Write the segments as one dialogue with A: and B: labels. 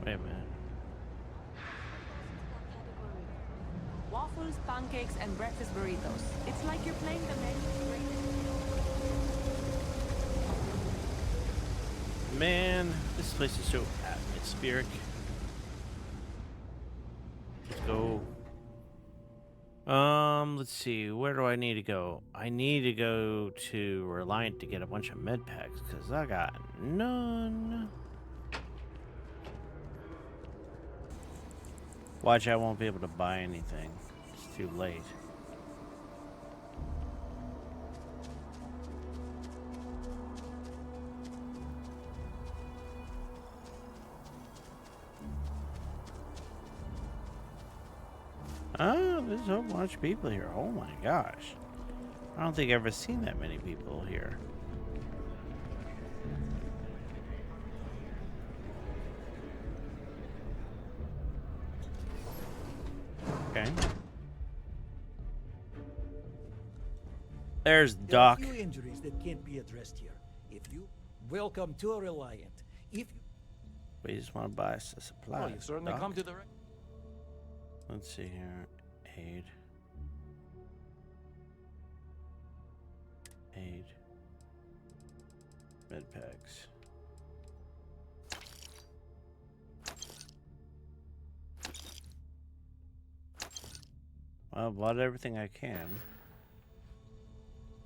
A: Wait a minute.
B: Waffles, pancakes, and breakfast burritos. It's like you're playing the menu.
A: Man, this place is so atmospheric. Let's go. Let's see. Where do I need to go? I need to go to Reliant to get a bunch of med packs because I got none. Watch, I won't be able to buy anything. It's too late. Oh, there's so much people here. Oh my gosh. I don't think I've ever seen that many people here. Okay. There's Doc.
C: There are a few injuries that can't be addressed here. If you welcome to a Reliant. If you
A: We just want to buy us a supply.
C: well, you certainly
A: Doc.
C: come to the right.
A: Let's see here. Aid. Aid. Med packs. Well, I've bought everything I can.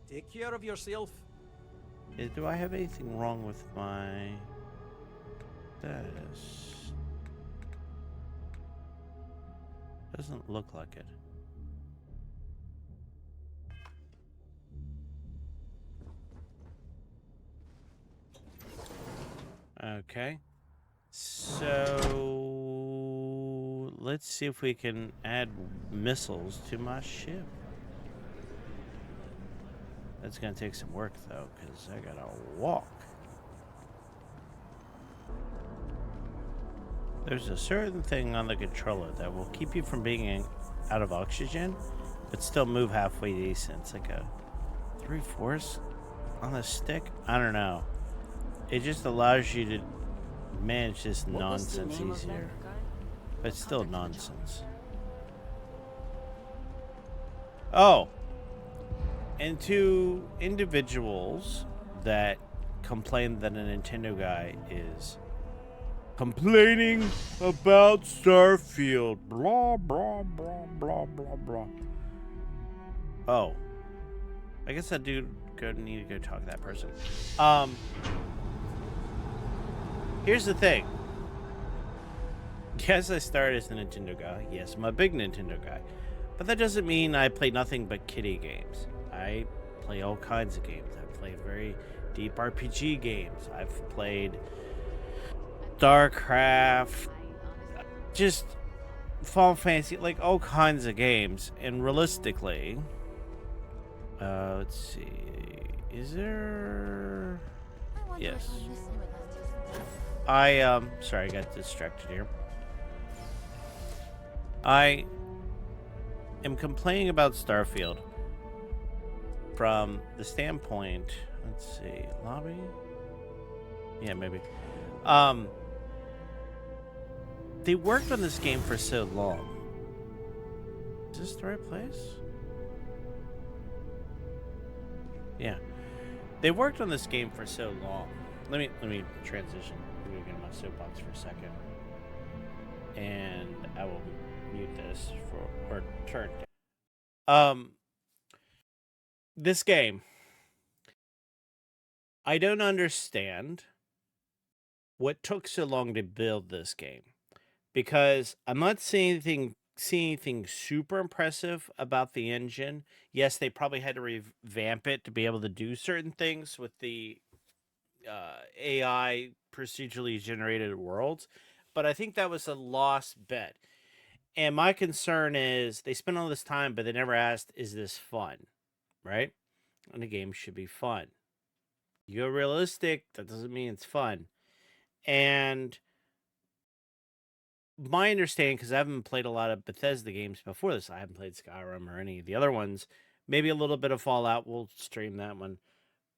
C: Take care of yourself.
A: Do I have anything wrong with my status? Doesn't look like it. Okay. So let's see if we can add missiles to my ship. That's gonna take some work though, because I gotta walk. There's a certain thing on the controller that will keep you from being out of oxygen, but still move halfway decent. It's like a 3/4 on the stick. I don't know. It just allows you to manage this nonsense easier, but it's still nonsense. Oh, and to individuals that complain that a Nintendo guy is complaining about Starfield, blah, blah, blah, blah, blah, blah. Oh, I guess I do need to go talk to that person. Here's the thing. Yes, I started as a Nintendo guy. Yes, I'm a big Nintendo guy. But that doesn't mean I play nothing but kiddie games. I play all kinds of games. I've played very deep RPG games. I've played StarCraft, just Final Fantasy, like all kinds of games. And realistically, let's see, is there? Yes. Sorry, I got distracted here. I am complaining about Starfield from the standpoint, let's see, lobby? Yeah, maybe. They worked on this game for so long. Is this the right place? Yeah. They worked on this game for so long. Let me transition. I'm gonna get in my soapbox for a second. And I will mute this or turn. This game, I don't understand what took so long to build this game, because I'm not seeing anything super impressive about the engine. Yes, they probably had to revamp it to be able to do certain things with the AI procedurally generated worlds, but I think that was a lost bet. And my concern is they spent all this time, but they never asked, is this fun? Right? And the game should be fun. You go realistic, that doesn't mean it's fun. And my understanding, because I haven't played a lot of Bethesda games before this, I haven't played Skyrim or any of the other ones. Maybe a little bit of Fallout, we'll stream that one.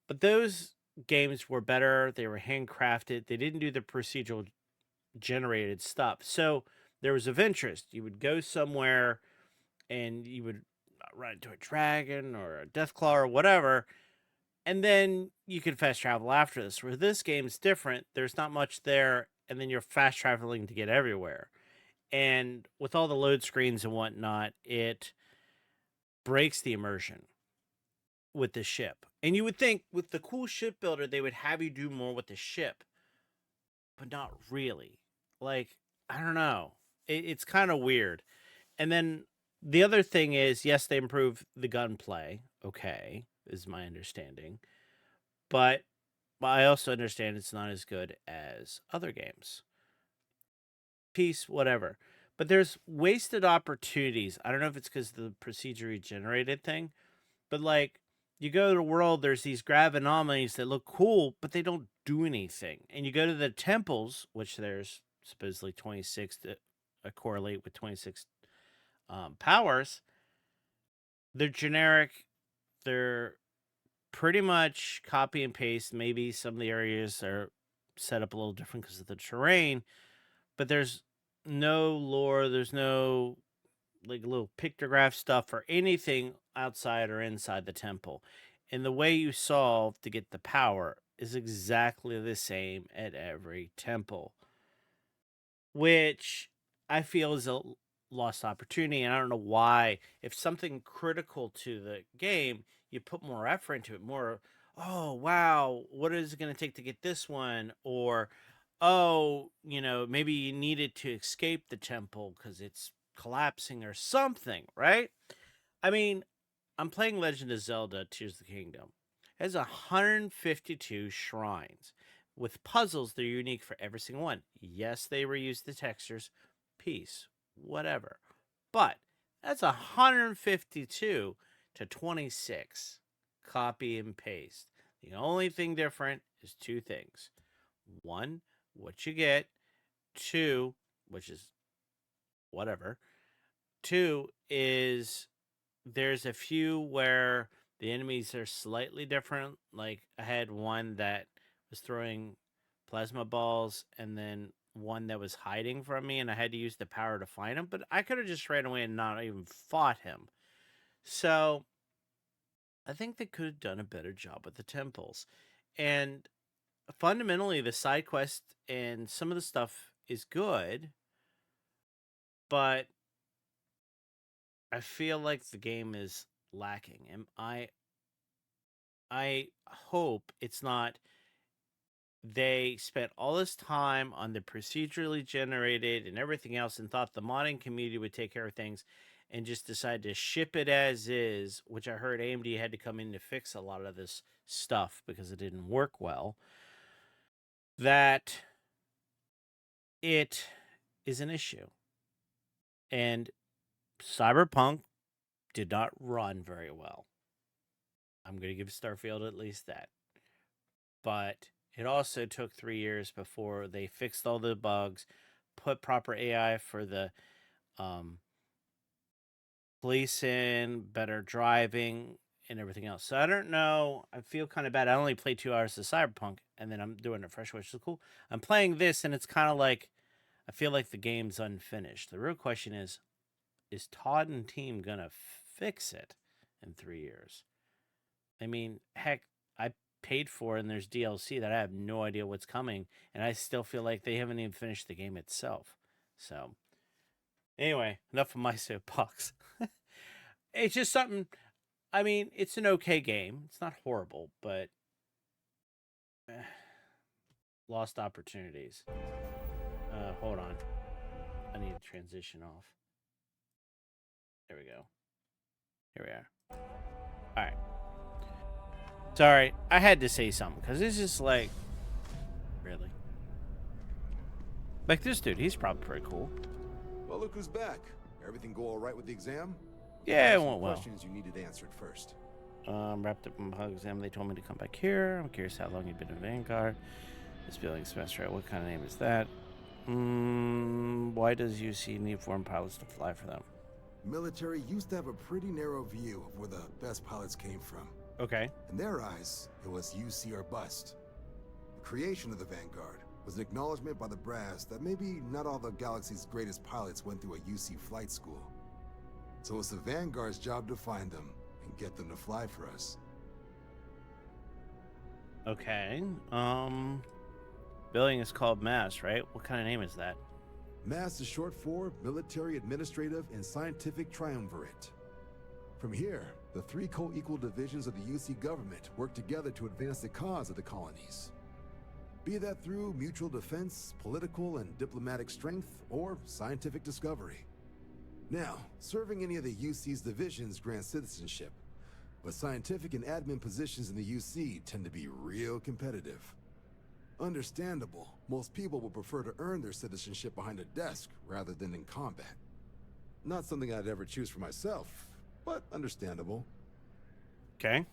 A: But those games were better. They were handcrafted. They didn't do the procedural generated stuff. So there was of interest. You would go somewhere and you would run into a dragon or a deathclaw or whatever, and then you could fast travel after this. Where this game's different, there's not much there, and then you're fast traveling to get everywhere. And with all the load screens and whatnot, it breaks the immersion with the ship. And you would think with the cool shipbuilder, they would have you do more with the ship, but not really. Like, I don't know. It's kind of weird. And then the other thing is, yes, they improve the gunplay. Okay, is my understanding. But I also understand it's not as good as other games. Peace, whatever. But there's wasted opportunities. I don't know if it's because the procedurally generated thing, but like you go to the world, there's these grav anomalies that look cool, but they don't do anything. And you go to the temples, which there's supposedly 26 that correlate with 26 powers. They're generic. They're pretty much copy and paste. Maybe some of the areas are set up a little different because of the terrain, but there's no lore. There's no like little pictograph stuff or anything outside or inside the temple. And the way you solve to get the power is exactly the same at every temple, which I feel is a lost opportunity. And I don't know why. If something critical to the game, you put more effort into it, more, oh, wow, what is it going to take to get this one? Or, oh, maybe you needed to escape the temple because it's collapsing or something, right? I mean, I'm playing Legend of Zelda Tears of the Kingdom. It has 152 shrines. With puzzles, they're unique for every single one. Yes, they reuse the textures, peace, whatever. But that's 152 to 26. Copy and paste. The only thing different is two things. One, what you get. Two, which is whatever. Two is there's a few where the enemies are slightly different. Like I had one that was throwing plasma balls and then one that was hiding from me and I had to use the power to find him, but I could have just ran away and not even fought him. So I think they could have done a better job with the temples. And fundamentally the side quest and some of the stuff is good, but I feel like the game is lacking. And I hope it's not they spent all this time on the procedurally generated and everything else and thought the modding community would take care of things and just decided to ship it as is, which I heard AMD had to come in to fix a lot of this stuff because it didn't work well. That it is an issue. And Cyberpunk did not run very well. I'm going to give Starfield at least that. But it also took 3 years before they fixed all the bugs, put proper AI for the police in, better driving, and everything else. So I don't know. I feel kind of bad. I only played 2 hours of Cyberpunk, and then I'm doing it fresh, which is cool. I'm playing this, and it's kind of like I feel like the game's unfinished. The real question is Todd and team gonna fix it in 3 years? I mean, heck, I paid for it and there's DLC that I have no idea what's coming, and I still feel like they haven't even finished the game itself. So, anyway, enough of my soapbox. It's just something. I mean, it's an okay game. It's not horrible, but lost opportunities. Hold on. I need to transition off. There we go. Here we are. All right. Sorry, I had to say something because it's just like, really. Like this dude, he's probably pretty cool.
D: Well, look who's back. Everything go all right with the exam?
A: Yeah, it went well.
D: Questions you needed answered first.
A: Wrapped up in my exam. They told me to come back here. I'm curious how long you've been in Vanguard. This building semester. What kind of name is that? Why does UC need foreign pilots to fly for them?
D: Military used to have a pretty narrow view of where the best pilots came from.
A: Okay.
D: In their eyes, it was UC or bust. The creation of the Vanguard was an acknowledgement by the brass that maybe not all the galaxy's greatest pilots went through a UC flight school. So it's the Vanguard's job to find them and get them to fly for us.
A: Okay. Billing is called MASS, right? What kind of name is that?
D: MASS is short for Military, Administrative, and Scientific Triumvirate. From here, the three co-equal divisions of the UC government work together to advance the cause of the colonies. Be that through mutual defense, political and diplomatic strength, or scientific discovery. Now, serving any of the UC's divisions grants citizenship, but scientific and admin positions in the UC tend to be real competitive. Understandable, most people will prefer to earn their citizenship behind a desk rather than in combat. Not something I'd ever choose for myself, but understandable.
A: Okay.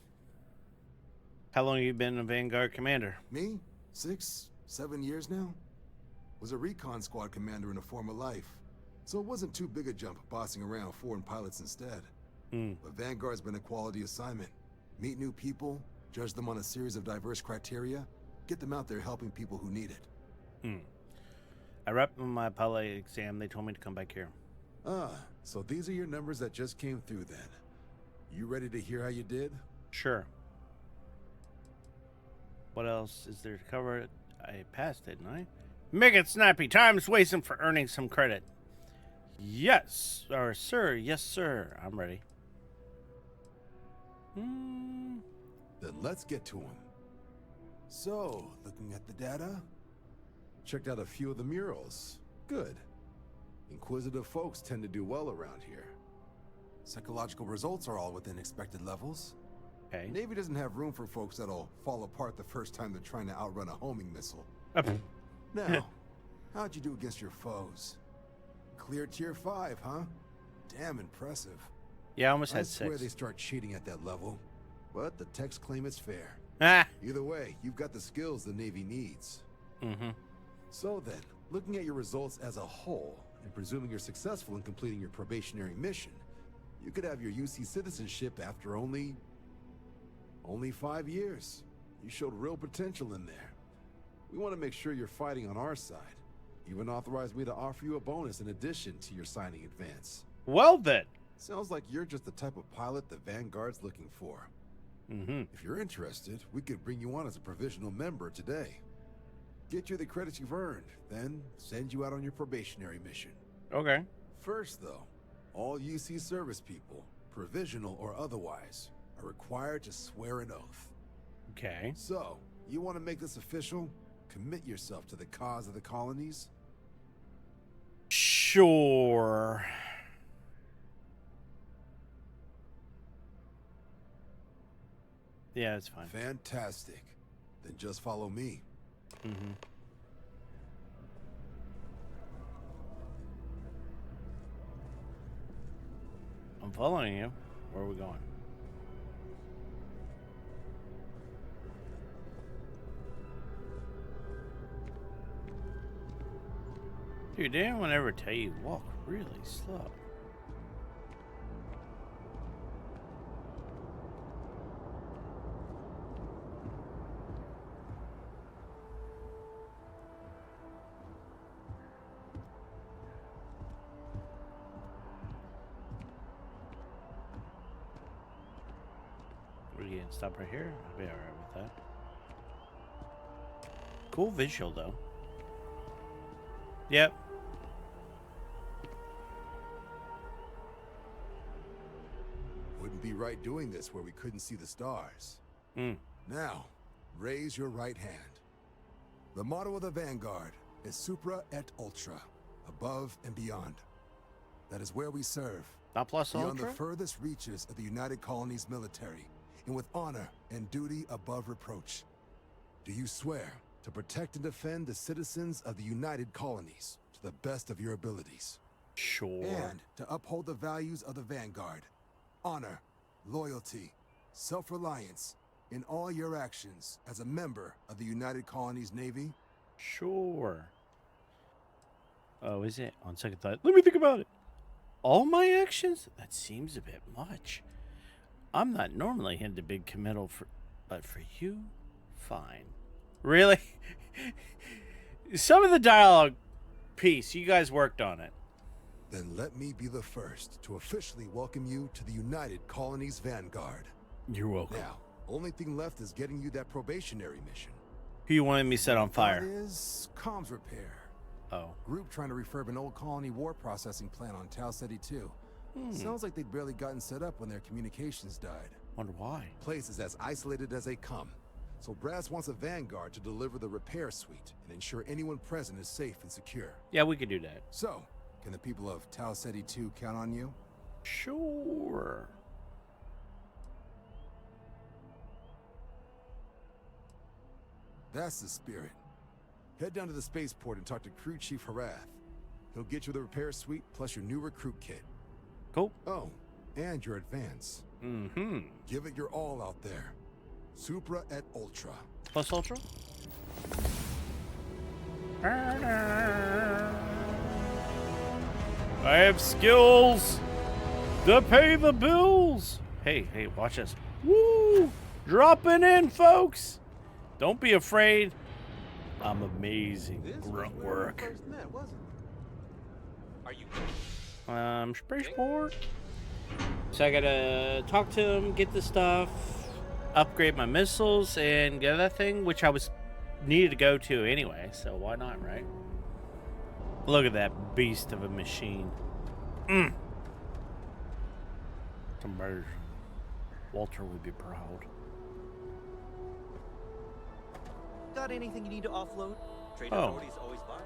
A: How long have you been a Vanguard commander?
D: Me? 6, 7 years now? Was a recon squad commander in a former life, so it wasn't too big a jump bossing around foreign pilots instead. But Vanguard's been a quality assignment. Meet new people, judge them on a series of diverse criteria, get them out there helping people who need it.
A: I wrapped my pilot exam. They told me to come back here.
D: Ah, so these are your numbers that just came through then. You ready to hear how you did?
A: Sure. What else is there to cover? I passed, didn't I? Make it snappy. Time's wasting for earning some credit. Yes, or sir. Yes, sir. I'm ready.
D: Then let's get to them. So, looking at the data, checked out a few of the murals. Good. Inquisitive folks tend to do well around here. Psychological results are all within expected levels.
A: Okay.
D: Navy doesn't have room for folks that'll fall apart the first time they're trying to outrun a homing missile. Now, how'd you do against your foes? Clear tier 5, huh? Damn impressive.
A: Yeah, I almost had
D: I swear
A: 6.
D: they start cheating at that level, but the techs claim it's fair.
A: Ah.
D: Either way, you've got the skills the Navy needs. So then, looking at your results as a whole, and presuming you're successful in completing your probationary mission, you could have your UC citizenship after only 5 years. You showed real potential in there. We want to make sure you're fighting on our side. Even authorized me to offer you a bonus in addition to your signing advance.
A: Well then.
D: Sounds like you're just the type of pilot the Vanguard's looking for. If you're interested, we could bring you on as a provisional member today. Get you the credits you've earned, then send you out on your probationary mission.
A: Okay.
D: First, though, all UC service people, provisional or otherwise, are required to swear an oath.
A: Okay.
D: So, you want to make this official? Commit yourself to the cause of the colonies?
A: Sure. Yeah, it's fine.
D: Fantastic. Then just follow me.
A: I'm following you. Where are we going? Dude, did anyone ever tell you walk really slow? We can stop right here. I'll be alright with that. Cool visual though. Yep.
D: Wouldn't be right doing this where we couldn't see the stars. Now, raise your right hand. The motto of the Vanguard is Supra et Ultra, above and beyond. That is where we serve.
A: Not plus
D: beyond
A: ultra?
D: the furthest reaches of the United Colonies military, and with honor and duty above reproach. Do you swear to protect and defend the citizens of the United Colonies to the best of your abilities?
A: Sure.
D: And to uphold the values of the Vanguard. Honor, loyalty, self-reliance in all your actions as a member of the United Colonies Navy?
A: Sure. Oh, is it? On second thought. Let me think about it. All my actions? That seems a bit much. I'm not normally into big committal but for you, fine. Really? Some of the dialogue piece, you guys worked on it.
D: Then let me be the first to officially welcome you to the United Colonies Vanguard.
A: You're welcome.
D: Now, only thing left is getting you that probationary mission.
A: Who you wanted me set on
D: That
A: fire?
D: is comms repair.
A: Oh.
D: Group trying to refurb an old colony war processing plant on Tau Ceti II. Sounds like they'd barely gotten set up when their communications died.
A: Wonder why.
D: Place is as isolated as they come. So Brass wants a Vanguard to deliver the repair suite and ensure anyone present is safe and secure.
A: Yeah, we could do that.
D: So, can the people of Tau Ceti II count on you?
A: Sure.
D: That's the spirit. Head down to the spaceport and talk to Crew Chief Harath. He'll get you the repair suite plus your new recruit kit.
A: Cool.
D: Oh, and your advance.
A: Mm-hmm.
D: Give it your all out there. Supra et Ultra.
A: Plus Ultra? I have skills to pay the bills. Hey, watch this. Woo! Dropping in, folks. Don't be afraid. I'm amazing. Grunt work. Spaceport. So I gotta talk to him, get the stuff, upgrade my missiles, and get that thing, which I was needed to go to anyway. So why not, right? Look at that beast of a machine. Conversion. Walter would be proud.
E: Got anything you need to offload? Trade
A: Oh.
E: authorities always buy.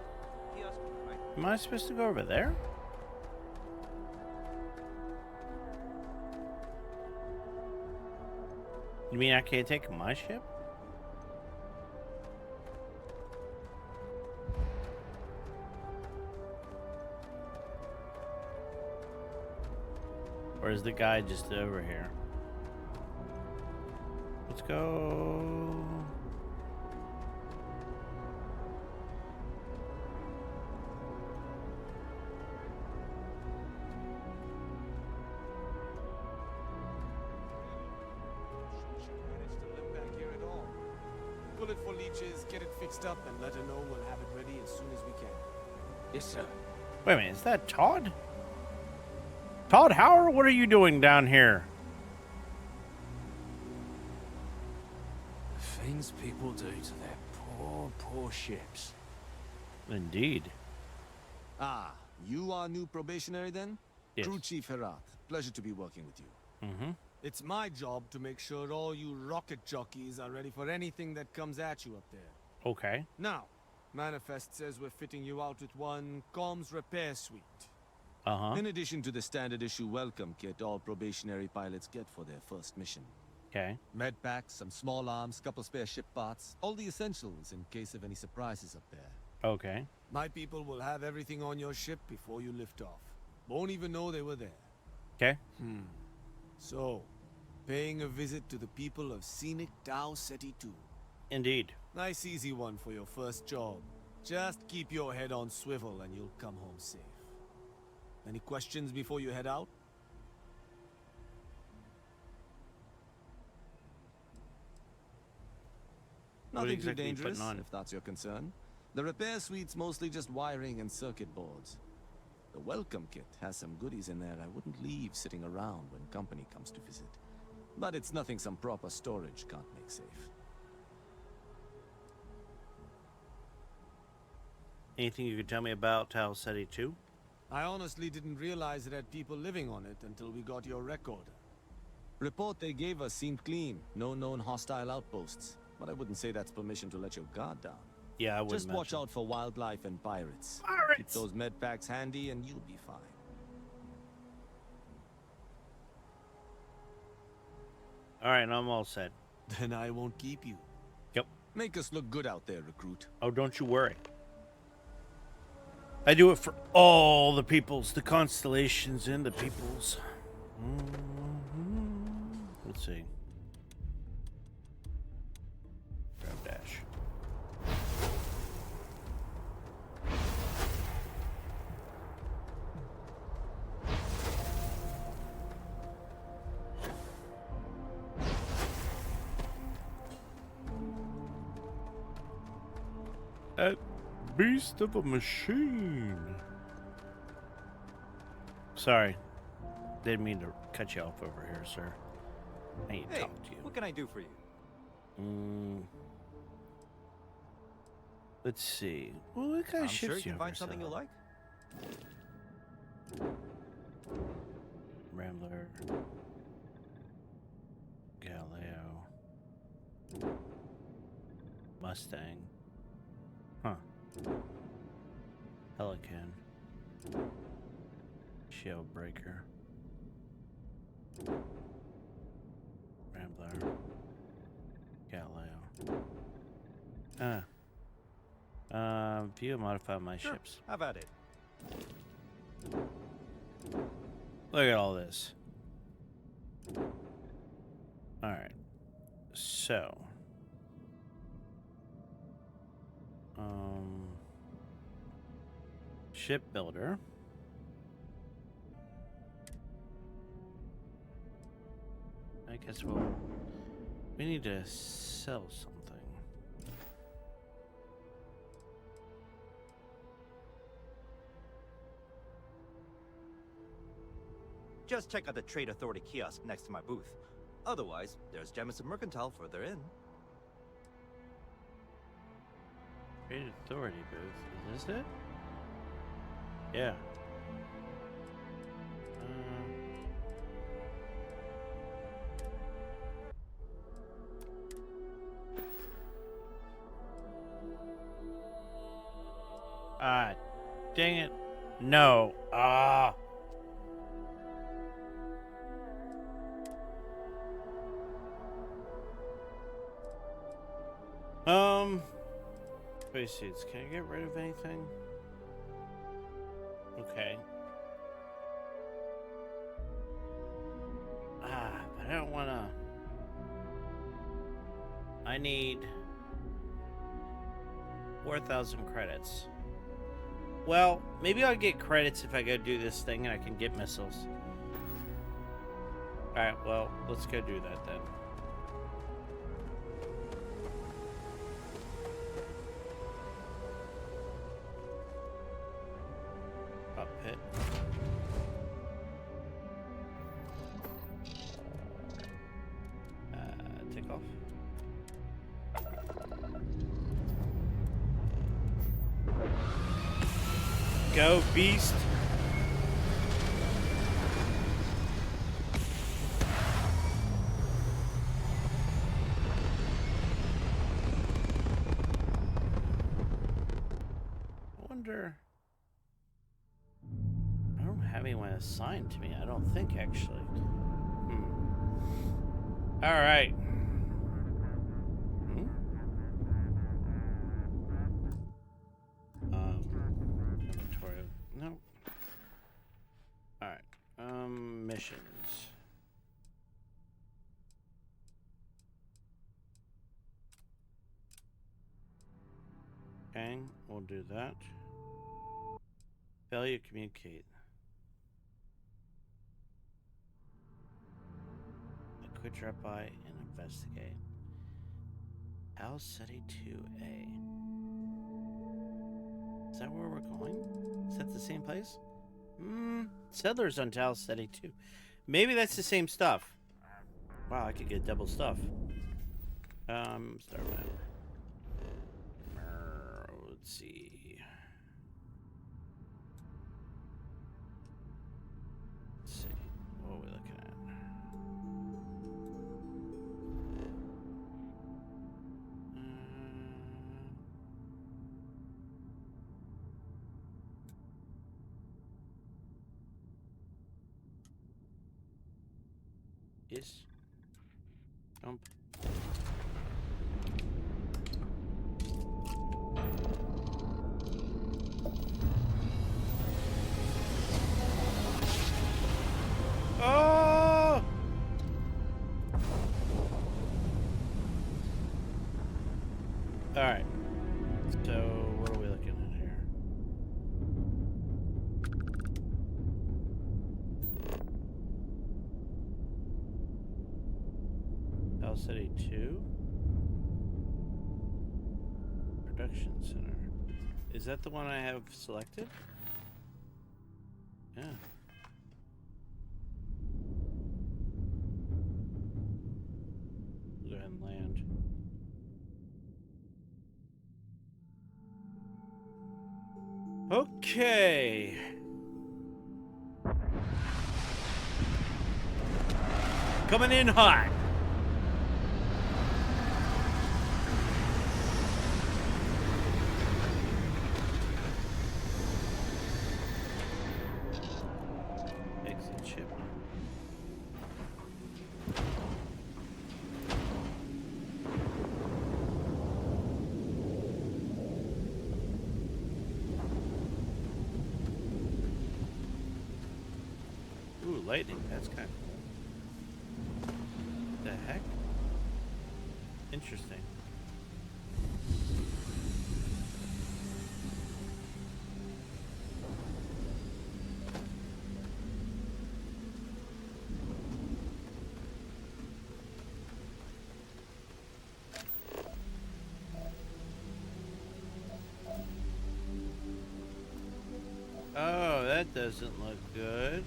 E: Kiosk, right?
A: Am I supposed to go over there? You mean I can't take my ship? Or is the guy just over here? Let's go.
F: Bullet for leeches, get it fixed up, and let her know we'll have it ready as soon as we can.
E: Yes, sir.
A: Wait a minute, is that Todd? Todd Howard, what are you doing down here?
G: The things people do to their poor ships.
A: Indeed.
F: Ah, you are new probationary then?
A: Yes.
F: Crew Chief Herath, pleasure to be working with you.
A: Mm-hmm.
F: It's my job to make sure all you rocket jockeys are ready for anything that comes at you up there.
A: Okay.
F: Now, Manifest says we're fitting you out with one comms repair suite.
A: Uh-huh.
H: In addition to the standard issue welcome kit all probationary pilots get for their first mission.
A: Okay.
H: Med packs, some small arms, couple spare ship parts, all the essentials in case of any surprises up there.
A: Okay.
F: My people will have everything on your ship before you lift off. Won't even know they were there.
A: Okay.
F: So, paying a visit to the people of scenic Tau Ceti II.
A: Indeed.
F: Nice easy one for your first job. Just keep your head on swivel and you'll come home safe. Any questions before you head out?
A: What
H: Nothing
A: exactly
H: too
A: you putting
H: dangerous,
A: on?
H: if that's your concern. The repair suite's mostly just wiring and circuit boards. The welcome kit has some goodies in there I wouldn't leave sitting around when company comes to visit. But it's nothing some proper storage can't make safe.
A: Anything you could tell me about Tau Ceti II?
F: I honestly didn't realize it had people living on it until we got your record.
H: Report they gave us seemed clean. No known hostile outposts. But I wouldn't say that's permission to let your guard down.
A: Yeah, I would.
H: Just watch out for wildlife and pirates. Keep those med packs handy and you'll be fine.
A: All right, I'm all set.
F: Then I won't keep you.
A: Yep.
H: Make us look good out there, recruit.
A: Oh, don't you worry. I do it for all the peoples, the constellations, and the peoples. Let's see. Grab dash. beast of a machine. Sorry. Didn't mean to cut you off over here, sir. I need to
E: Hey,
A: talk to you.
E: what can I do for you?
A: Let's see. Well, what kind
E: I'm
A: of
E: sure
A: ships
E: you
A: you
E: can
A: have
E: find
A: for
E: something
A: sale?
E: you like.
A: Rambler. Galileo. Mustang. Huh. Pelican. Shield Breaker. Rambler. Galileo. View and modify my
E: Sure,
A: ships.
E: have at it.
A: Look at all this. Alright. So. Shipbuilder. I guess we need to sell something.
E: Just check out the Trade Authority kiosk next to my booth. Otherwise, there's Jemison Mercantile further in.
A: Trade Authority booth. Is this it? Yeah. Dang it. No. Spacesuits. Can I get rid of anything? Okay. But I don't wanna. I need 4,000 credits. Well, maybe I'll get credits if I go do this thing and I can get missiles. Alright, well, let's go do that then. Up pit. Take off. Go, beast. I wonder. I don't have anyone assigned to me. I don't think, actually. All right. Inventory. No. All right. Missions. Okay, we'll do that. Failure to communicate. Quick drop by and investigate. Tau Ceti II. Is that where we're going? Is that the same place? Settlers on Tau Ceti II. Maybe that's the same stuff. Wow, I could get double stuff. Start map. Let's see. Let's see. What are we looking at? Yes. Jump. Oh! All right. So, what are we looking at here? Tau Ceti II? Production Center. Is that the one I have selected? Yeah. Go ahead and land. Okay. Coming in hot. Exit ship. Ooh, lightning. That's kind of cool. The heck? Interesting. Oh, that doesn't look good.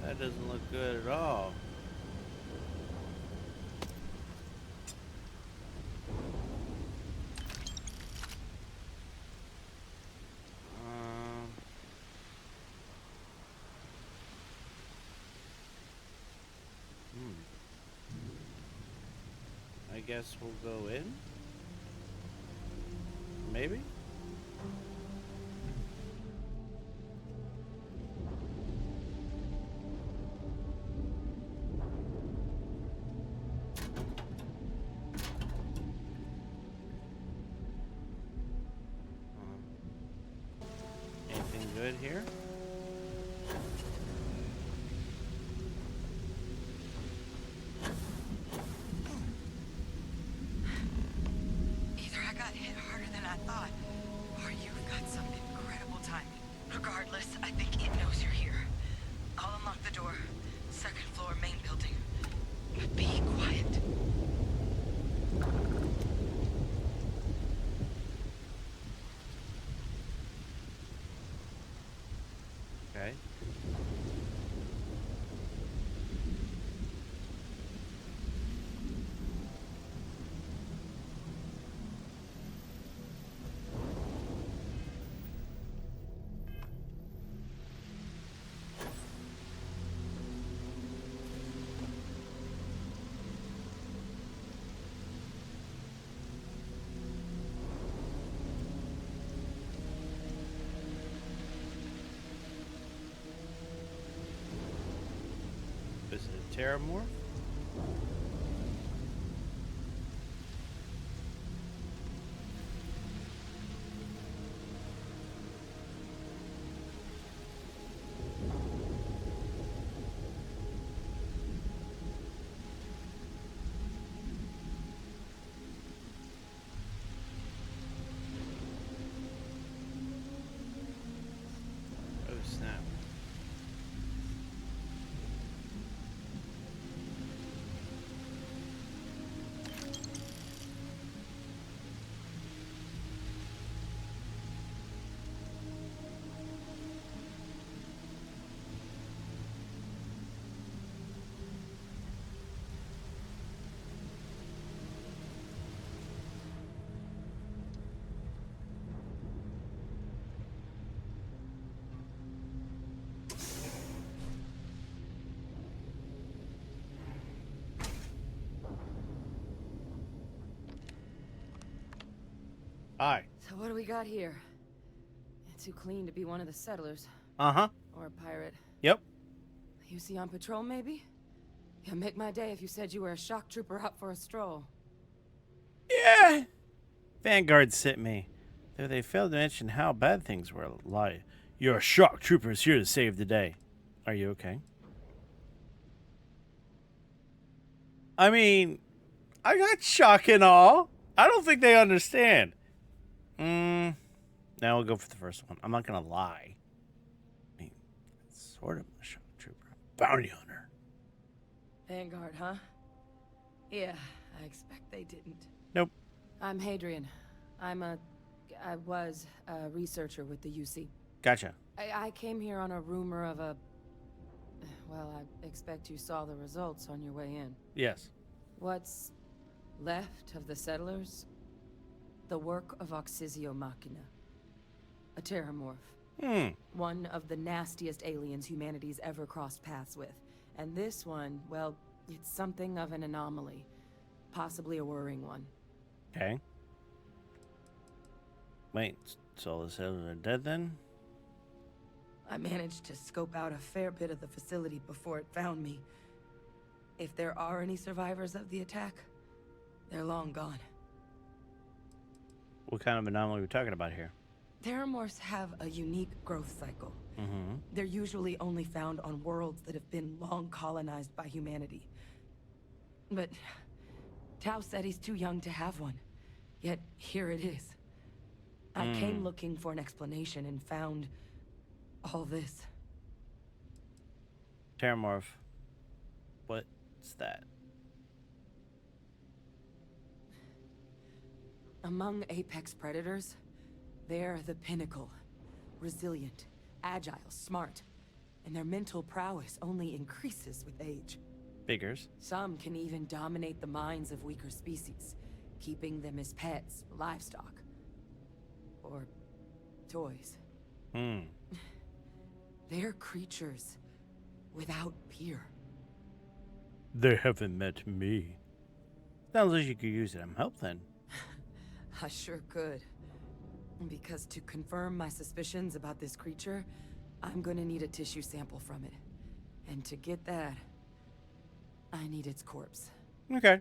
A: That doesn't look good at all. I guess we'll go in? Maybe? Anything good here?
I: Either I got hit harder than I thought, or you've got some incredible timing. Regardless, I think it knows you're here. I'll unlock the door. Second floor, main building. But be quiet.
A: Okay. Is it a Terramorph? Oh, snap. Hi.
B: So what do we got here? Too clean to be one of the settlers.
A: Uh-huh.
B: Or a pirate.
A: Yep.
B: UC on patrol, maybe? Yeah, make my day if you said you were a shock trooper out for a stroll.
A: Yeah. Vanguard sent me. Though they failed to mention how bad things were. Lie. Your shock trooper's here to save the day. Are you okay? I mean, I got shock and all. I don't think they understand. Now we'll go for the first one. I'm not gonna lie. I mean, sort of a shock trooper. Bounty hunter.
B: Vanguard, huh? Yeah, I expect they didn't.
A: Nope.
B: I'm Hadrian. I'm a I was a researcher with the UC.
A: Gotcha.
B: I came here on a rumor of a... Well, I expect you saw the results on your way in.
A: Yes.
B: What's left of the settlers? The work of Oxysio Machina. A terramorph. One of the nastiest aliens humanity's ever crossed paths with. And this one, well, it's something of an anomaly. Possibly a worrying one.
A: Okay. Wait, so all the settlers are dead then?
B: I managed to scope out a fair bit of the facility before it found me. If there are any survivors of the attack, they're long gone.
A: What kind of anomaly are we talking about here?
B: Terramorphs have a unique growth cycle. They're usually only found on worlds that have been long colonized by humanity. But Tau Ceti's too young to have one. Yet here it is. I came looking for an explanation and found all this.
A: Terramorph. What's that?
B: Among apex predators, they're the pinnacle. Resilient, agile, smart. And their mental prowess only increases with age.
A: Figures.
B: Some can even dominate the minds of weaker species, keeping them as pets, livestock, or toys. They're creatures without peer.
A: They haven't met me. Sounds like you could use some help then.
B: I sure could. Because to confirm my suspicions about this creature, I'm gonna need a tissue sample from it. And to get that, I need its corpse.
A: Okay.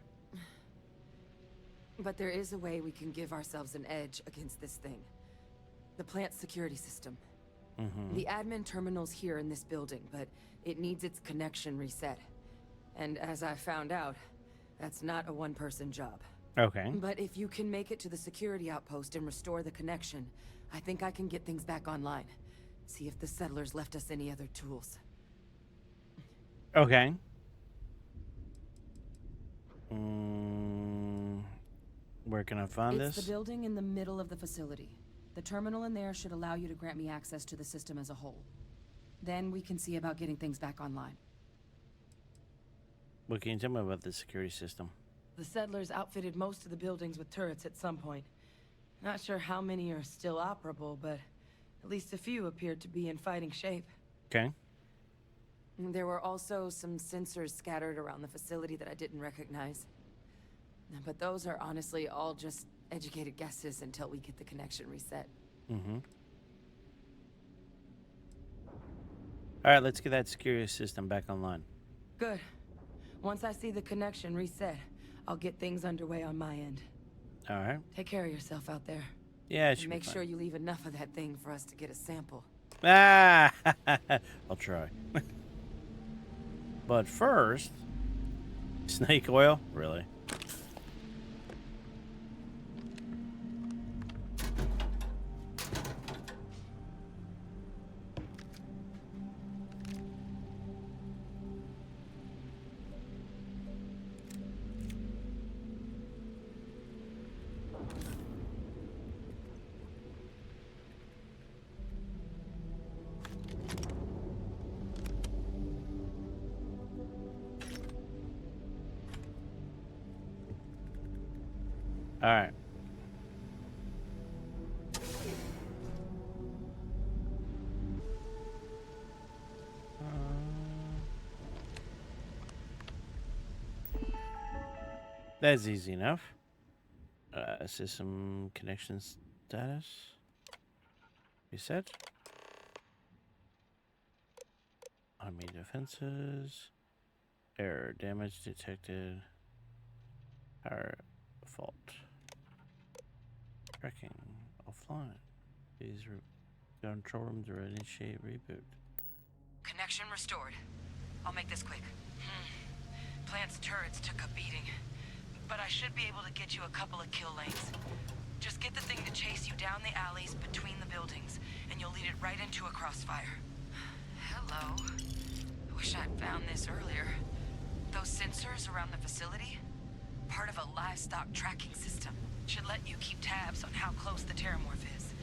B: But there is a way we can give ourselves an edge against this thing. The plant security system. The admin terminal's here in this building, but it needs its connection reset. And as I found out, that's not a one-person job.
A: Okay.
B: But if you can make it to the security outpost and restore the connection, I think I can get things back online. See if the settlers left us any other tools.
A: Okay. Where can I find
B: It's
A: this?
B: the building in the middle of the facility. The terminal in there should allow you to grant me access to the system as a whole. Then we can see about getting things back online.
A: What can you tell me about the security system?
B: The settlers outfitted most of the buildings with turrets at some point. Not sure how many are still operable, but at least a few appeared to be in fighting shape.
A: Okay.
B: There were also some sensors scattered around the facility that I didn't recognize. But those are honestly all just educated guesses until we get the connection reset.
A: Alright, let's get that security system back online.
B: Good. Once I see the connection reset, I'll get things underway on my end.
A: Alright.
B: Take care of yourself out there.
A: Yeah, it
B: And
A: should
B: make
A: be fine.
B: sure you leave enough of that thing for us to get a sample.
A: Ah! I'll try. But first... Snake oil? Really? Alright. That's easy enough. System connection status. Reset. Automated defenses. Error. Damage detected. Power fault. Tracking offline. These control rooms are initiate reboot.
I: Connection restored. I'll make this quick. Plant's turrets took a beating, but I should be able to get you a couple of kill lanes. Just get the thing to chase you down the alleys between the buildings, and you'll lead it right into a crossfire. Hello. I wish I'd found this earlier. Those sensors around the facility? Part of a livestock tracking system. Should let you keep tabs on how close the terramorph is.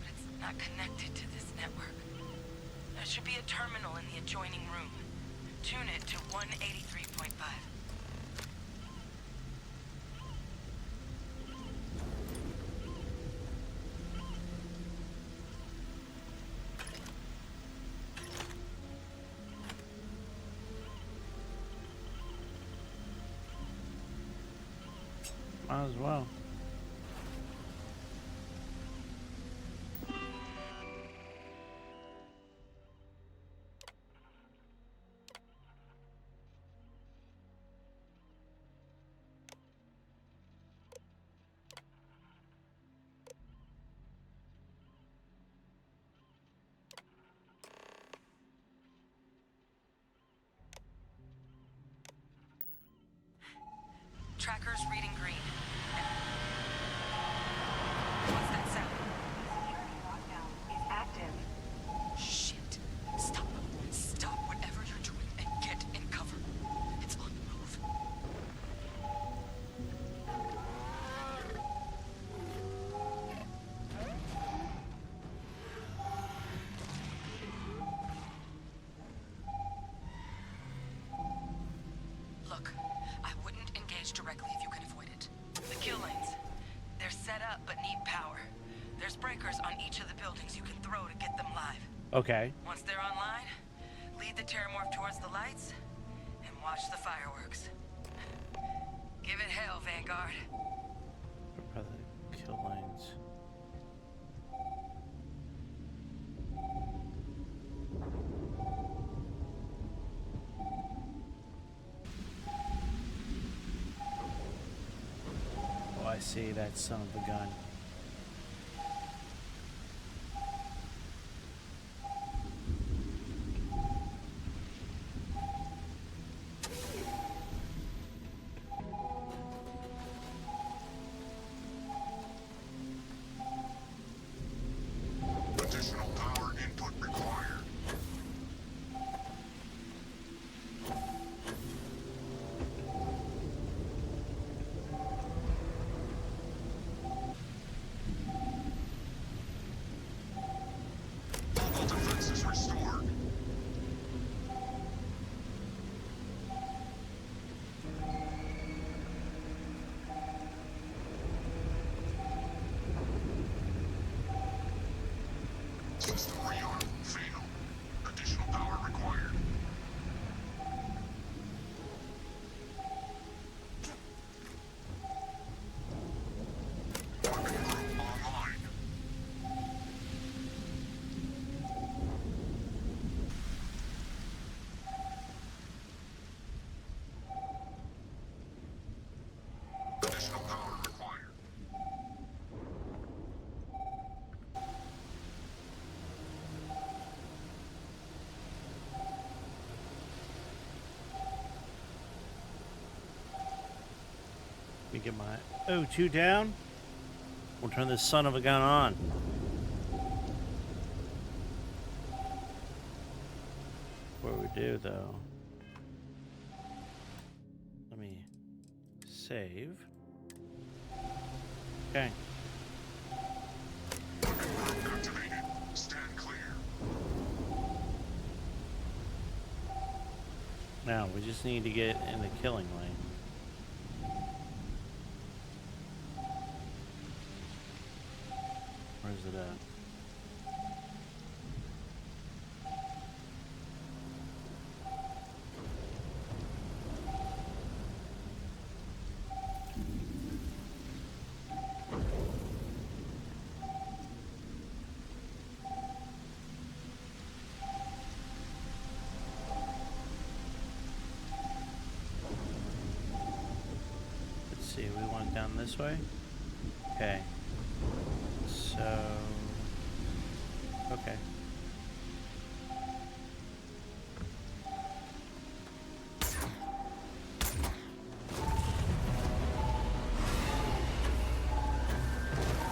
I: But it's not connected to this network. There should be a terminal in the adjoining room. Tune it to 183.5.
A: Might as well.
I: Tracker's reading green. What's that sound?
J: Security lockdown is active.
I: Shit. Stop. Stop whatever you're doing and get in cover. It's on the move. Look, I wouldn't engage directly if you can avoid it. The kill lanes. They're set up but need power. There's breakers on each of the buildings you can throw to get them live.
A: Okay.
I: Once they're online, lead the terramorph towards the lights and watch the fireworks. Give it hell, Vanguard.
A: Prepare the kill lanes. Oh, I see that son of a gun.
K: Additional power input required. Local defenses restored. System rearm failed. Additional power required. Weapon group online. Additional power required.
A: Let me get my O2 down. We'll turn this son of a gun on. Before we do, though, let me save. Okay.
K: Weapon group activated. Stand clear.
A: Now we just need to get in the killing lane. Where's it at? Let's see, we want down this way? Okay. So, okay.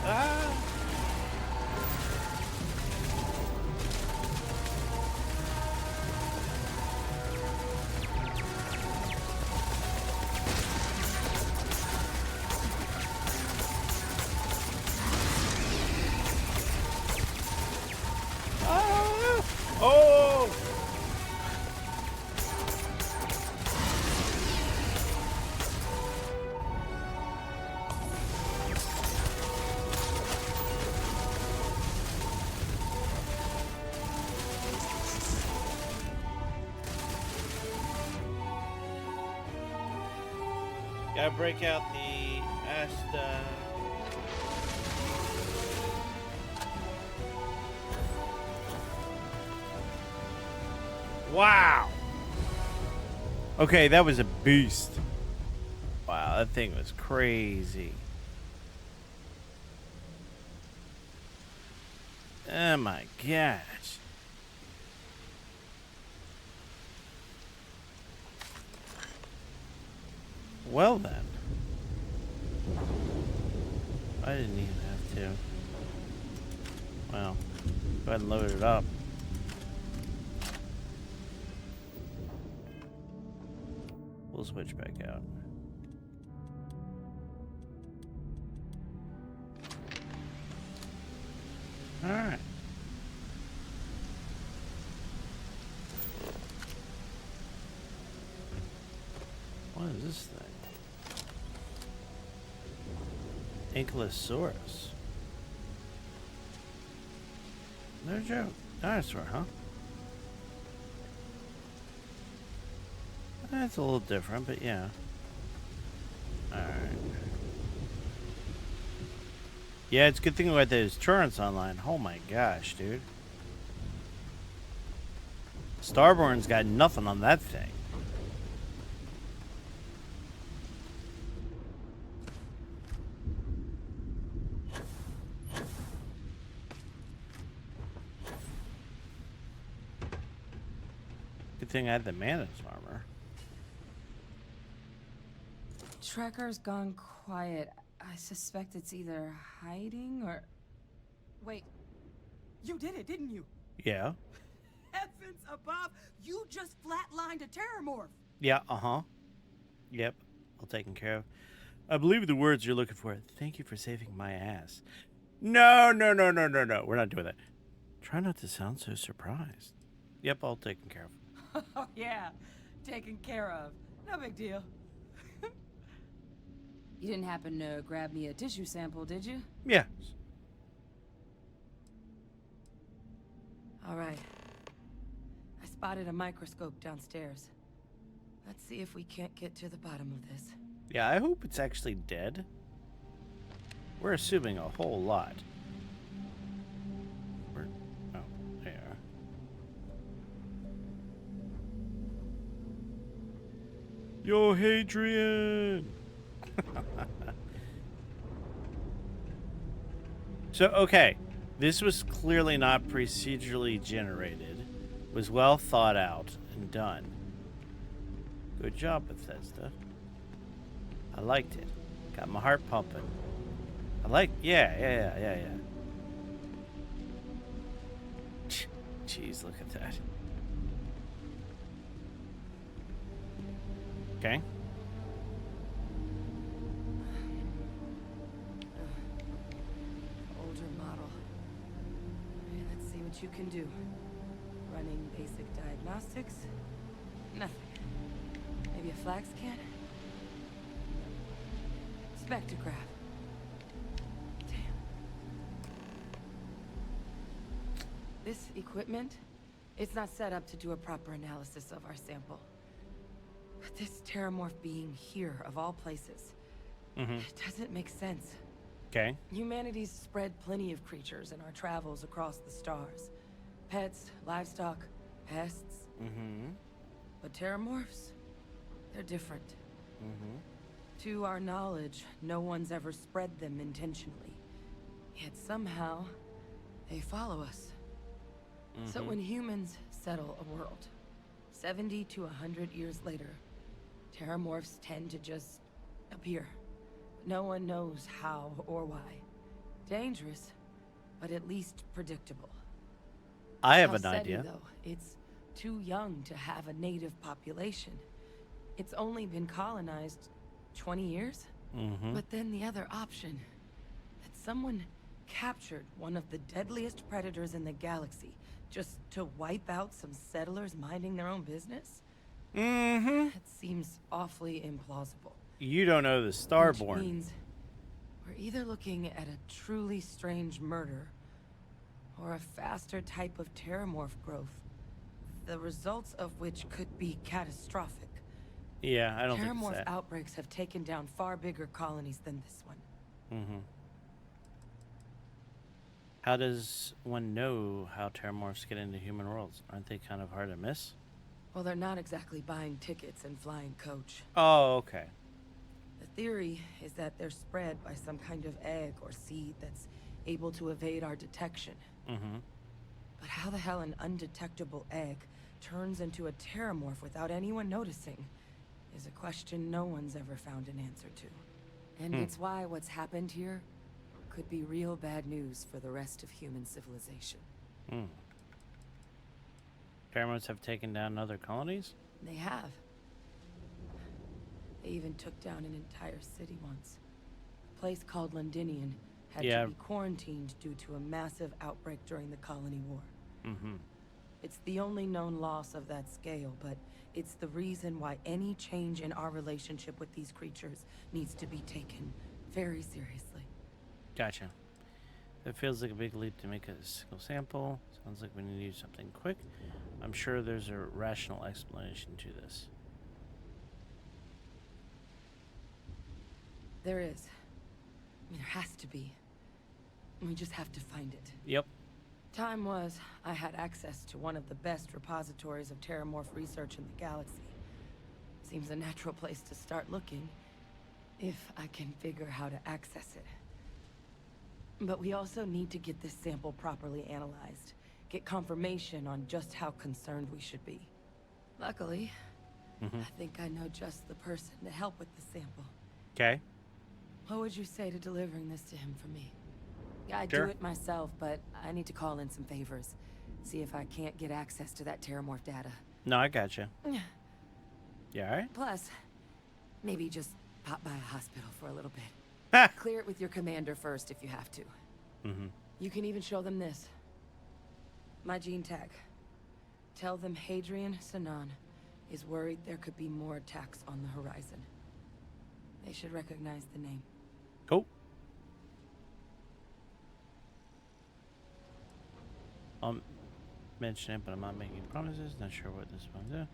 A: Ah! Gotta break out the Asta. Wow. Okay, that was a beast. Wow, that thing was crazy. Oh my gosh. Well then. I didn't even have to. Well, go ahead and load it up. We'll switch back out. Alright. What is this thing? Ankylosaurus. No joke. Dinosaur, huh? That's a little different, but yeah. Alright. Yeah, it's a good thing about those turrets online. Oh my gosh, dude. Starborn's got nothing on that thing. Good thing I had the Manus armor.
B: Trekker's gone quiet. I suspect it's either hiding or... Wait. You did it, didn't you?
A: Yeah.
B: Heavens above! You just flatlined a terramorph!
A: Yeah, Yep, all taken care of. I believe the words you're looking for. Thank you for saving my ass. No. We're not doing that. Try not to sound so surprised. Yep, all taken care of.
B: Oh, yeah. Taken care of. No big deal. You didn't happen to grab me a tissue sample, did you?
A: Yeah.
B: All right. I spotted a microscope downstairs. Let's see if we can't get to the bottom of this.
A: Yeah, I hope it's actually dead. We're assuming a whole lot. Oh, there. Yo, Hadrian! So, okay. This was clearly not procedurally generated. Was well thought out and done. Good job, Bethesda. I liked it. Got my heart pumping. Yeah. Jeez, look at that. Okay.
B: Older model. Okay, let's see what you can do. Running basic diagnostics. Nothing. Maybe a flag scan? Spectrograph. Damn. This equipment, it's not set up to do a proper analysis of our sample. But this terramorph being here, of all places, it doesn't make sense.
A: Okay.
B: Humanity's spread plenty of creatures in our travels across the stars. Pets, livestock, pests. But terramorphs? They're different. To our knowledge, no one's ever spread them intentionally. Yet somehow, they follow us. So when humans settle a world, 70 to 100 years later, terramorphs tend to just appear. No one knows how or why. Dangerous, but at least predictable.
A: I have
B: Tau
A: an
B: Ceti,
A: idea.
B: though, it's too young to have a native population. It's only been colonized 20 years? But then the other option, that someone captured one of the deadliest predators in the galaxy just to wipe out some settlers minding their own business? That seems awfully implausible.
A: You don't know the Starborn.
B: Which means we're either looking at a truly strange murder or a faster type of terramorph growth, the results of which could be catastrophic.
A: Yeah, I don't think it's
B: Terramorph
A: that.
B: outbreaks have taken down far bigger colonies than this one.
A: Mm-hmm. How does one know how Terramorphs get into human worlds? Aren't they kind of hard to miss?
B: Well, they're not exactly buying tickets and flying coach.
A: Oh, okay.
B: The theory is that they're spread by some kind of egg or seed that's able to evade our detection.
A: Mm-hmm.
B: But how the hell an undetectable egg turns into a Terramorph without anyone noticing is a question no one's ever found an answer to. And it's why what's happened here could be real bad news for the rest of human civilization.
A: Hmm. Terramorphs have taken down other colonies?
B: They have. They even took down an entire city once. A place called Londinian had to be quarantined due to a massive outbreak during the colony war.
A: Mm-hmm.
B: It's the only known loss of that scale, but it's the reason why any change in our relationship with these creatures needs to be taken very seriously.
A: Gotcha. It feels like a big leap to make a single sample. Sounds like we need to do something quick. I'm sure there's a rational explanation to this.
B: There is. I mean, there has to be. We just have to find it.
A: Yep.
B: Time was, I had access to one of the best repositories of Terramorph research in the galaxy. Seems a natural place to start looking, if I can figure how to access it. But we also need to get this sample properly analyzed, get confirmation on just how concerned we should be. Luckily, I think I know just the person to help with the sample.
A: Okay.
B: What would you say to delivering this to him for me? I'd
A: Sure.
B: do it myself, but I need to call in some favors. See if I can't get access to that Terramorph data.
A: No, I gotcha. You alright?
B: Plus, maybe just pop by a hospital for a little bit. Clear it with your commander first if you have to.
A: Mm-hmm.
B: You can even show them this. My gene tag. Tell them Hadrian Sanan is worried there could be more attacks on the horizon. They should recognize the name.
A: Cool. I'll mention it, but I'm not making promises. Not sure what this one's doing.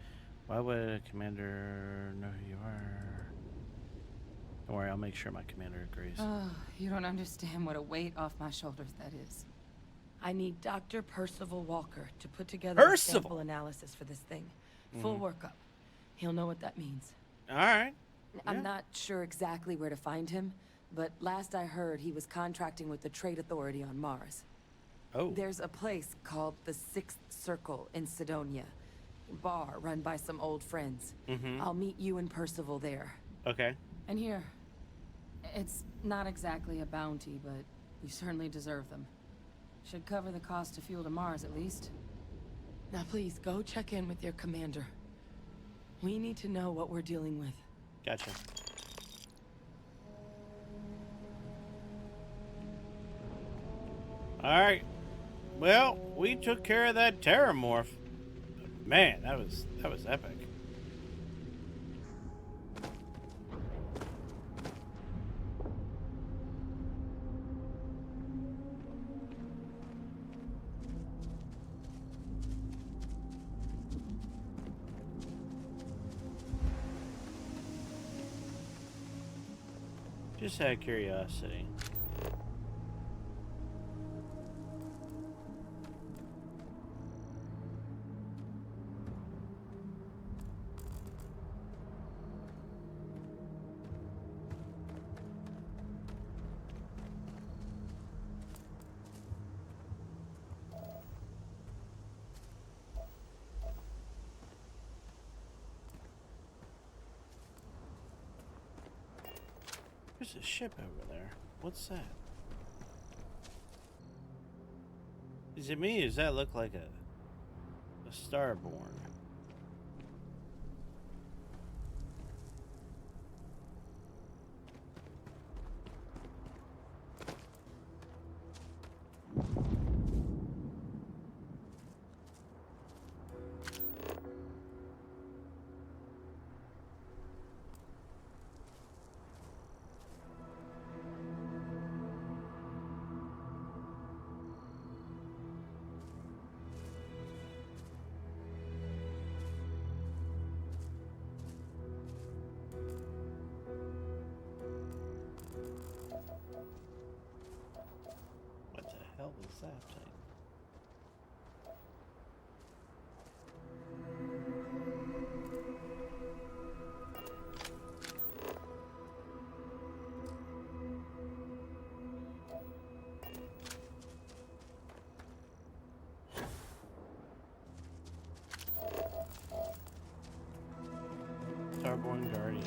A: Why would a commander know who you are? Don't worry, I'll make sure my commander agrees.
B: Oh, you don't understand what a weight off my shoulders that is. I need Dr. Percival Walker to put together a sample analysis for this thing. Full workup. He'll know what that means.
A: Alright.
B: I'm not sure exactly where to find him, but last I heard he was contracting with the Trade Authority on Mars.
A: Oh.
B: There's a place called the Sixth Circle in Sidonia. Bar run by some old friends. I'll meet you and Percival there.
A: Okay.
B: And here, it's not exactly a bounty, but you certainly deserve them. Should cover the cost to fuel to Mars, at least. Now please, go check in with your commander. We need to know what we're dealing with.
A: Gotcha. Alright. Well, we took care of that Terramorph. Man, that was epic. Just out of curiosity. There's a ship over there. What's that? Is it me? Or does that look like a Starborn? What the hell is that thing? Starborn Guardian.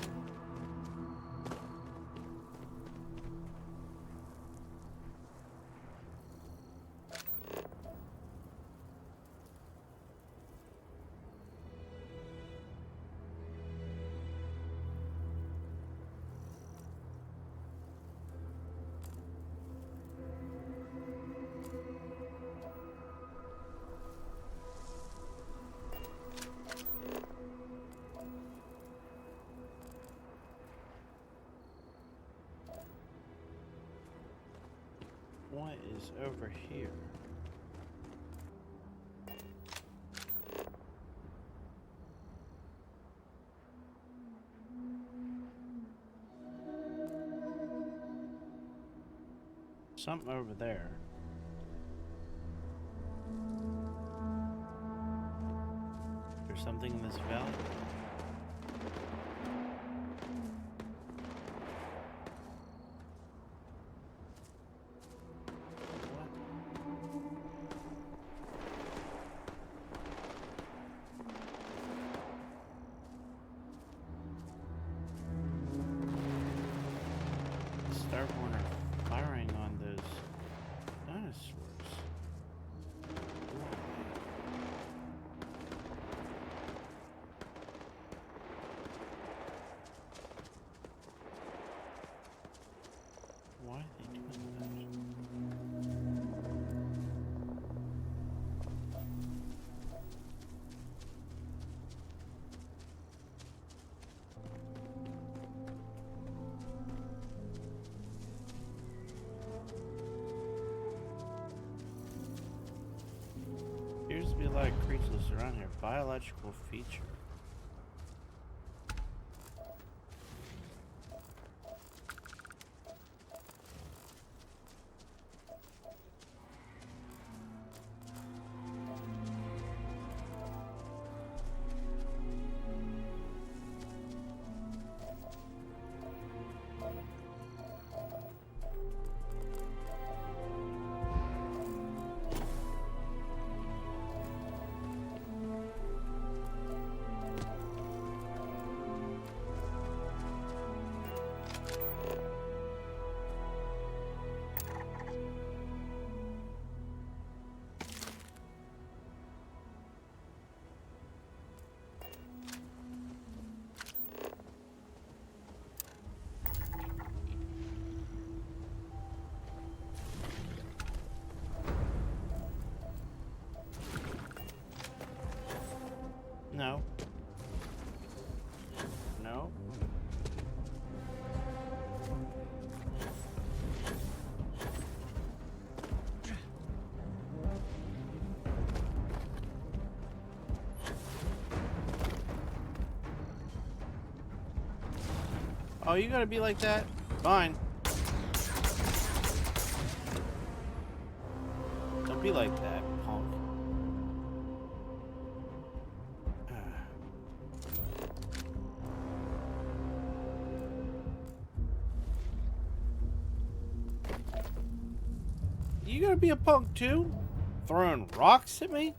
A: What is over here? Something over there. There's something in this valley. Starborn are firing on those dinosaurs. Why are they doing that? Appears to be a lot of creatures around here. Biological feature. No. No. Oh, you gotta be like that? Fine. Don't be like that, punk. You gonna be a punk too? Throwing rocks at me?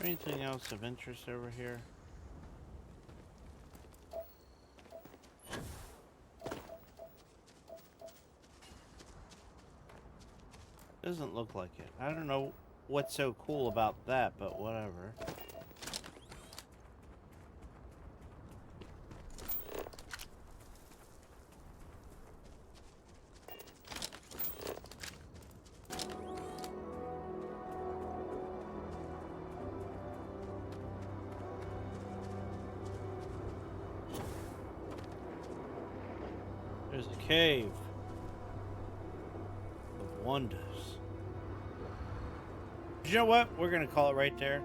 A: Anything else of interest over here? Doesn't look like it. I don't know what's so cool about that, but whatever. There's a cave of wonders. You know what? We're gonna call it right there.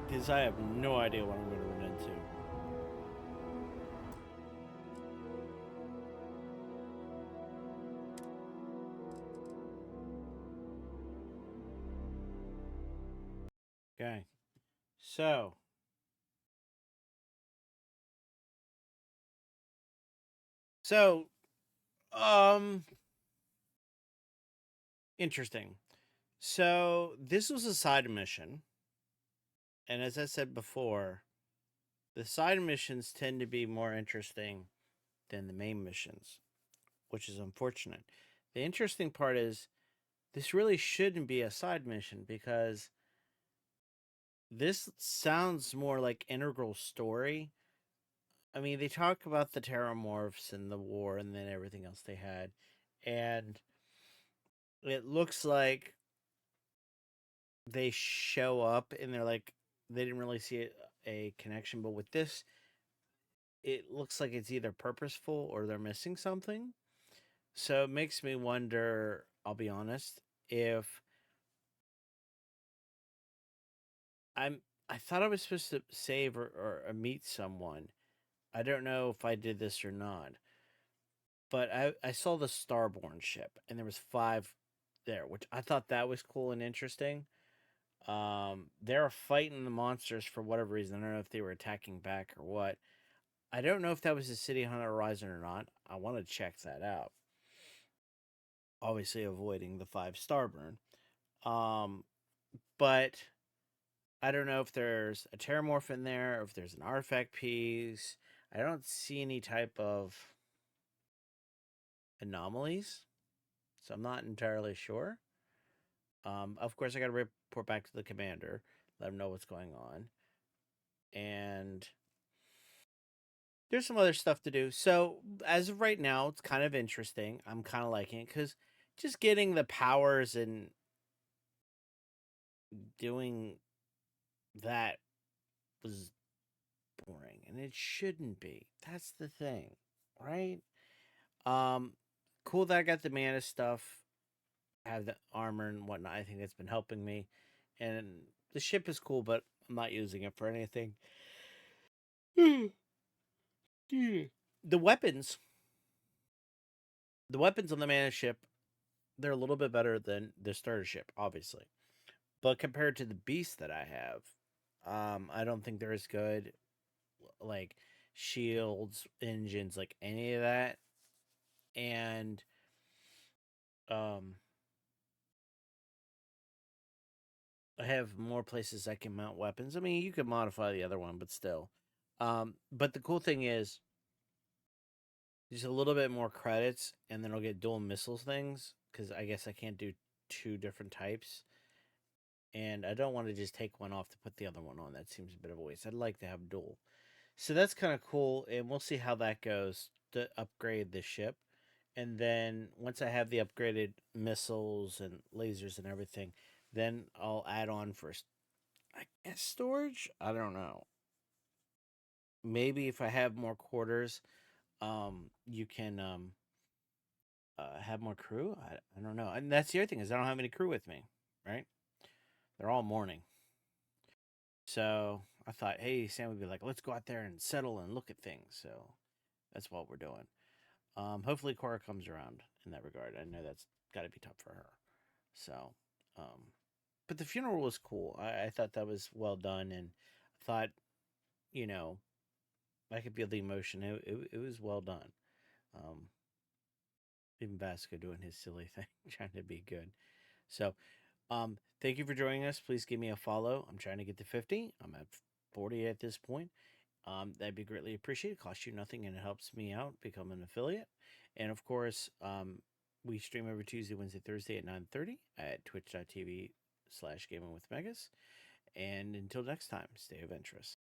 A: Because I have no idea what I'm gonna run into. Okay. So, interesting. So, this was a side mission. And as I said before, the side missions tend to be more interesting than the main missions, which is unfortunate. The interesting part is this really shouldn't be a side mission because this sounds more like integral story. I mean, they talk about the terramorphs and the war and then everything else they had. And it looks like they show up and they're like, they didn't really see a connection. But with this, it looks like it's either purposeful or they're missing something. So it makes me wonder, I'll be honest, if I thought I was supposed to save or meet someone. I don't know if I did this or not. But I saw the Starborn ship and there was 5 there, which I thought that was cool and interesting. They're fighting the monsters for whatever reason. I don't know if they were attacking back or what. I don't know if that was a City Hunter Horizon or not. I want to check that out. Obviously, avoiding the 5 Starburn. But I don't know if there's a Terramorph in there, or if there's an artifact piece. I don't see any type of anomalies, so I'm not entirely sure. Of course, I got to report back to the commander, let him know what's going on. And there's some other stuff to do. So, as of right now, it's kind of interesting. I'm kind of liking it because just getting the powers and doing that was boring. And it shouldn't be. That's the thing, right? Um, cool that I got the mana stuff, have the armor and whatnot. I think that's been helping me. And the ship is cool, but I'm not using it for anything. the weapons, the weapons on the mana ship, they're a little bit better than the starter ship, obviously. But compared to the beast that I have, I don't think they're as good. Like shields, engines, like any of that. And um I have more places I can mount weapons. I mean, you could modify the other one, but still. But the cool thing is, just a little bit more credits, and then I'll get dual missiles things because I guess I can't do 2 different types, and I don't want to just take one off to put the other one on. That seems a bit of a waste. I'd like to have dual, so that's kind of cool, and we'll see how that goes to upgrade the ship. And then once I have the upgraded missiles and lasers and everything, then I'll add on for, I guess, storage. I don't know. Maybe if I have more quarters, you can have more crew. I don't know. And that's the other thing is I don't have any crew with me, right? They're all mourning. So I thought, hey, Sam would be like, let's go out there and settle and look at things. So that's what we're doing. Hopefully Cora comes around in that regard. I know that's got to be tough for her. So, but the funeral was cool. I thought that was well done, and I thought, you know, I could feel the emotion. It was well done. Um, even Vasco doing his silly thing, trying to be good. So, thank you for joining us. Please give me a follow. I'm trying to get to 50. I'm at 40 at this point. That'd be greatly appreciated. It costs you nothing and it helps me out become an affiliate. And of course, we stream every Tuesday, Wednesday, Thursday at 9:30 at twitch.tv/gamingwithmegas. And until next time, stay adventurous.